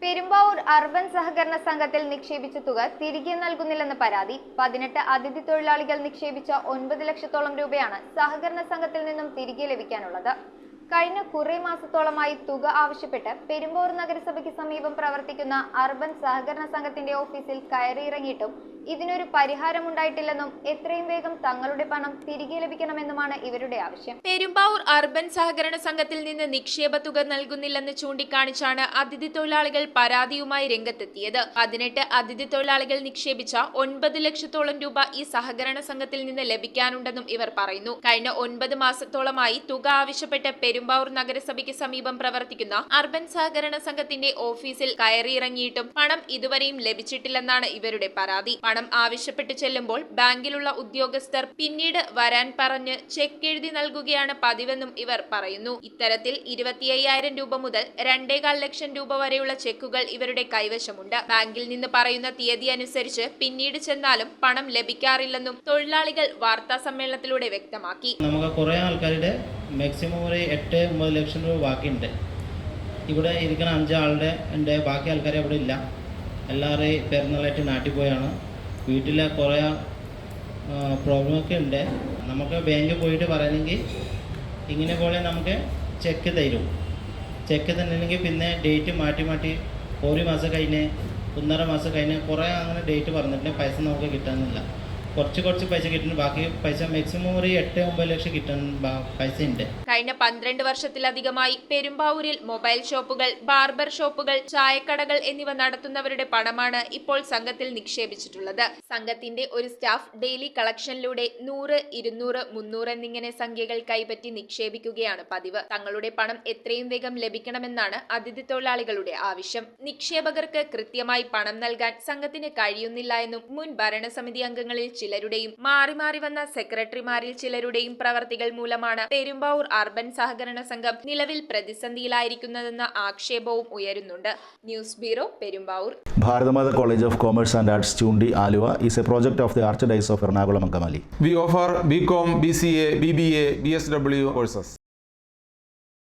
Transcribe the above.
Perumbavoor urban സഹകരണ സംഘത്തിൽ നിക്ഷേപിച്ച തുക തിരികെ നൽകുന്നില്ലെന്ന് പരാതി. 18 അതിഥി തൊഴിലാളികൾ നിക്ഷേപിച്ച 9 ലക്ഷത്തോളം രൂപയാണ് സഹകരണ സംഘത്തിൽ നിന്നും തിരികെ ലഭിക്കാനുള്ളത്. കഴിഞ്ഞ കുറേ മാസത്തോളമായി തുക ആവശ്യപ്പെട്ട് പെരുമ്പാവൂർ നഗരസഭയ്ക്ക് സമീപം പ്രവർത്തിക്കുന്ന അർബൻ സഹകരണ സംഘത്തിന്റെ ഓഫീസിൽ കയറിയിറങ്ങിയിട്ടും ഇതിനൊരു പരിഹാരമുണ്ടായിട്ടില്ലെന്നും എത്രയും വേഗം തങ്ങളുടെ പണം തിരികെ ലഭിക്കണമെന്നുമാണ് ഇവരുടെ ആവശ്യം. പെരുമ്പാവൂർ അർബൻ സഹകരണ സംഘത്തിൽ നിന്ന് നിക്ഷേപ തുക നൽകുന്നില്ലെന്ന് ചൂണ്ടിക്കാണിച്ചാണ് അതിഥി തൊഴിലാളികൾ പരാതിയുമായി രംഗത്തെത്തിയത്. 18 അതിഥി തൊഴിലാളികൾ നിക്ഷേപിച്ച 9 ലക്ഷത്തോളം രൂപ ഈ സഹകരണ സംഘത്തിൽ നിന്ന് ലഭിക്കാനുണ്ടെന്നും ഇവർ പറയുന്നു. കഴിഞ്ഞ 9 മാസത്തോളമായി തുക ആവശ്യപ്പെട്ട് പെരുമ്പാവൂർ നഗരസഭയ്ക്ക് സമീപം പ്രവർത്തിക്കുന്ന അർബൻ സഹകരണ സംഘത്തിന്റെ ഓഫീസിൽ കയറിയിറങ്ങിയിട്ടും പണം ഇതുവരെയും ലഭിച്ചിട്ടില്ലെന്നാണ് ഇവരുടെ പരാതി. പണം ആവശ്യപ്പെട്ട് ചെല്ലുമ്പോൾ ബാങ്കിലുള്ള ഉദ്യോഗസ്ഥർ പിന്നീട് വരാൻ പറഞ്ഞ് ചെക്ക് എഴുതി നൽകുകയാണ് പതിവെന്നും ഇവർ പറയുന്നു. ഇത്തരത്തിൽ 25,000 രൂപ മുതൽ 2.25 ലക്ഷം രൂപ വരെയുള്ള ചെക്കുകൾ ഇവരുടെ കൈവശമുണ്ട്. ബാങ്കിൽ നിന്ന് പറയുന്ന തീയതി അനുസരിച്ച് പിന്നീട് ചെന്നാലും പണം ലഭിക്കാറില്ലെന്നും തൊഴിലാളികൾ വാർത്താ സമ്മേളനത്തിലൂടെ വ്യക്തമാക്കി. നമുക്ക് കുറേ ആൾക്കാരുടെ മാക്സിമം ഒരു 8-9 ലക്ഷം രൂപ ബാക്കിയുണ്ട്. ഇവിടെ ഇരിക്കുന്ന 5 ആളുടെ ഉണ്ട്. ബാക്കി ആൾക്കാരെ അവിടെ ഇല്ല. എല്ലാവരെയും പെരുന്നാളായിട്ട് നാട്ടിൽ പോയാണ്. വീട്ടിലെ കുറേ പ്രോബ്ലമൊക്കെ ഉണ്ട്. നമുക്ക് ബാങ്കിൽ പോയിട്ട് പറയണമെങ്കിൽ ഇങ്ങനെ പോലെ നമുക്ക് ചെക്ക് തരും. ചെക്ക് തന്നില്ലെങ്കിൽ പിന്നെ ഡേറ്റ് മാറ്റി ഒരു മാസം കഴിഞ്ഞ് 1.5 മാസം കഴിഞ്ഞ് കുറേ അങ്ങനെ ഡേറ്റ് പറഞ്ഞിട്ടുണ്ട്. പൈസ നമുക്ക് കിട്ടാനില്ല. കുറച്ച് പൈസ കിട്ടുന്നു. ബാക്കി പൈസ മാക്സിമം ഒരു 8-9 ലക്ഷം കിട്ടാൻ പൈസ ഉണ്ട്. കഴിഞ്ഞ 12 വർഷത്തിലധികമായി പെരുമ്പാവൂരിൽ മൊബൈൽ ഷോപ്പുകൾ, ബാർബർ ഷോപ്പുകൾ, ചായക്കടകൾ എന്നിവ നടത്തുന്നവരുടെ പണമാണ് ഇപ്പോൾ സംഘത്തിൽ നിക്ഷേപിച്ചിട്ടുള്ളത്. സംഘത്തിന്റെ ഒരു സ്റ്റാഫ് ഡെയിലി കളക്ഷനിലൂടെ 100, 200, 300 എന്നിങ്ങനെ സംഖ്യകൾ കൈപ്പറ്റി നിക്ഷേപിക്കുകയാണ് പതിവ്. തങ്ങളുടെ പണം എത്രയും വേഗം ലഭിക്കണമെന്നാണ് അതിഥി തൊഴിലാളികളുടെ ആവശ്യം. നിക്ഷേപകർക്ക് കൃത്യമായി പണം നൽകാൻ സംഘത്തിന് കഴിയുന്നില്ല എന്നും മുൻ ഭരണസമിതി അംഗങ്ങളിൽ ചിലരുടെയും മാറി വന്ന സെക്രട്ടറിമാരിൽ ചിലരുടെയും പ്രവർത്തികൾ മൂലമാണ് പെരുമ്പാവൂർ അർബൻ സഹകരണ സംഘം നിലവിൽ പ്രതിസന്ധിയിലായിരിക്കുന്നതെന്ന ആക്ഷേപവും ഉയരുന്നുണ്ട്. News bureau, Perumbavoor. Bharathamata College of Commerce and Arts, Chundi, Aluva is a project of the Archdiocese of Ernakulam and Kamali. We offer BCom, BCA, BBA, BSW courses.